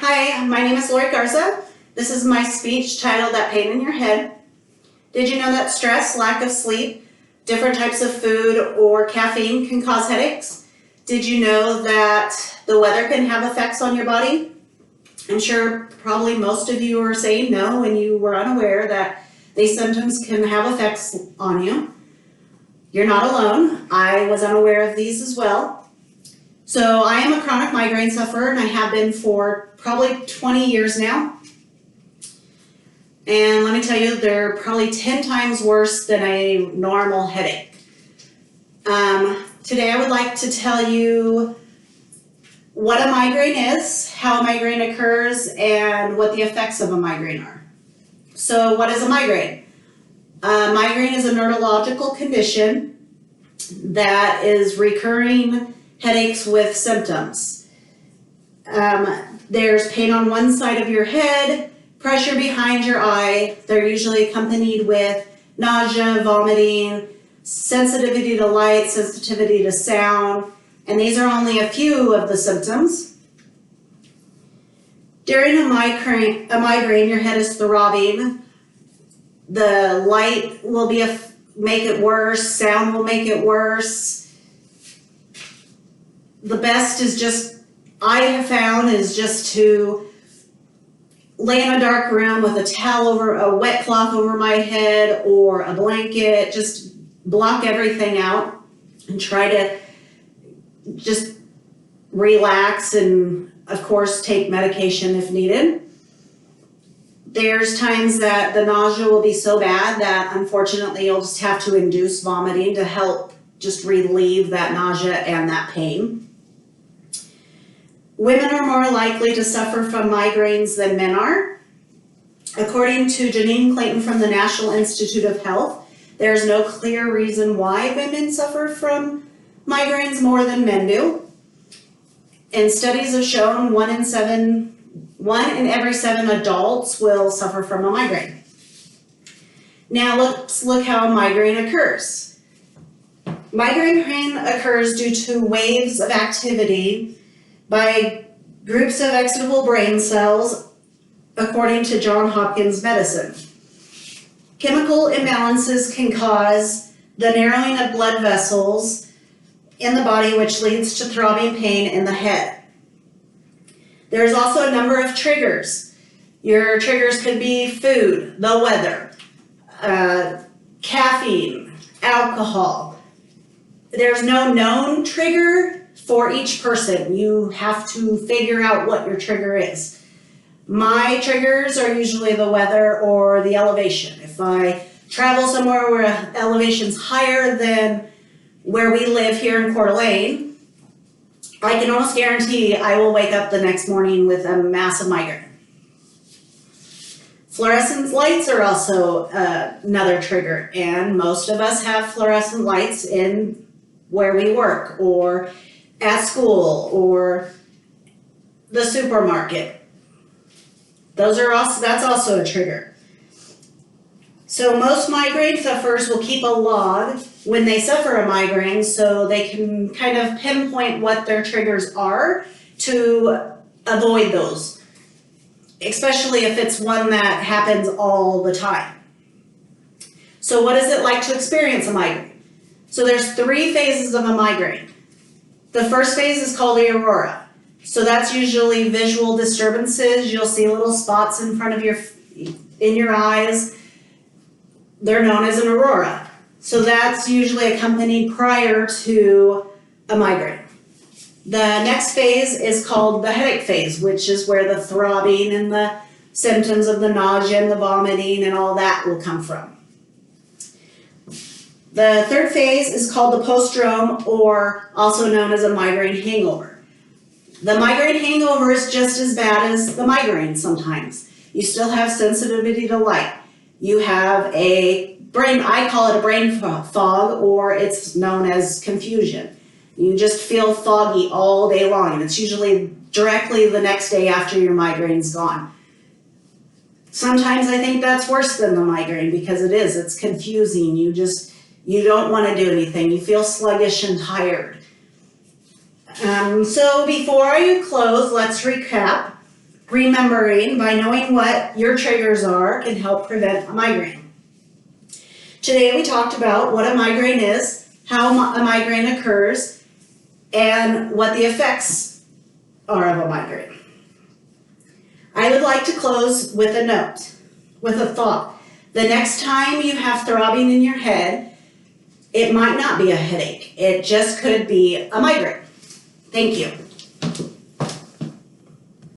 Hi, my name is Lori Garza. This is my speech titled That Pain in Your Head. Did you know that stress, lack of sleep, different types of food, or caffeine can cause headaches? Did you know that the weather can have effects on your body? I'm sure probably most of you are saying no and you were unaware that these symptoms can have effects on you. You're not alone. I was unaware of these as well. So I am a chronic migraine sufferer, and I have been for probably 20 years now. And let me tell you, they're probably 10 times worse than a normal headache. Today I would like to tell you what a migraine is, how a migraine occurs, and what the effects of a migraine are. So what is a migraine? A migraine is a neurological condition that is recurring headaches with symptoms. There's pain on one side of your head, pressure behind your eye. They're usually accompanied with nausea, vomiting, sensitivity to light, sensitivity to sound, and these are only a few of the symptoms. During a migraine, your head is throbbing. The light will make it worse, sound will make it worse. The best is I have found is just to lay in a dark room with a wet cloth over my head or a blanket, just block everything out and try to just relax and, of course, take medication if needed. There's times that the nausea will be so bad that unfortunately you'll just have to induce vomiting to help just relieve that nausea and that pain. Women are more likely to suffer from migraines than men are. According to Janine Clayton from the National Institute of Health, there's no clear reason why women suffer from migraines more than men do. And studies have shown one in every 7 adults will suffer from a migraine. Now let's look how a migraine occurs. Migraine pain occurs due to waves of activity by groups of excitable brain cells, according to Johns Hopkins Medicine. Chemical imbalances can cause the narrowing of blood vessels in the body, which leads to throbbing pain in the head. There's also a number of triggers. Your triggers could be food, the weather, caffeine, alcohol. There's no known trigger for each person. You have to figure out what your trigger is. My triggers are usually the weather or the elevation. If I travel somewhere where elevation's higher than where we live here in Coeur d'Alene, I can almost guarantee I will wake up the next morning with a massive migraine. Fluorescent lights are also another trigger, and most of us have fluorescent lights in where we work or at school or the supermarket. That's also a trigger. So most migraine sufferers will keep a log when they suffer a migraine so they can kind of pinpoint what their triggers are to avoid those, especially if it's one that happens all the time. So what is it like to experience a migraine? So there's 3 phases of a migraine. The first phase is called the aurora. So that's usually visual disturbances. You'll see little spots in front of in your eyes. They're known as an aurora. So that's usually accompanied prior to a migraine. The next phase is called the headache phase, which is where the throbbing and the symptoms of the nausea and the vomiting and all that will come from. The third phase is called the postdrome, or also known as a migraine hangover. The migraine hangover is just as bad as the migraine sometimes. You still have sensitivity to light. You have I call it a brain fog, or it's known as confusion. You just feel foggy all day long, and it's usually directly the next day after your migraine's gone. Sometimes I think that's worse than the migraine because it's confusing. You don't want to do anything. You feel sluggish and tired. So before I close, let's recap. remembering by knowing what your triggers are can help prevent a migraine. Today we talked about what a migraine is, how a migraine occurs, and what the effects are of a migraine. I would like to close with a note, with a thought. The next time you have throbbing in your head, it might not be a headache. It just could be a migraine. Thank you.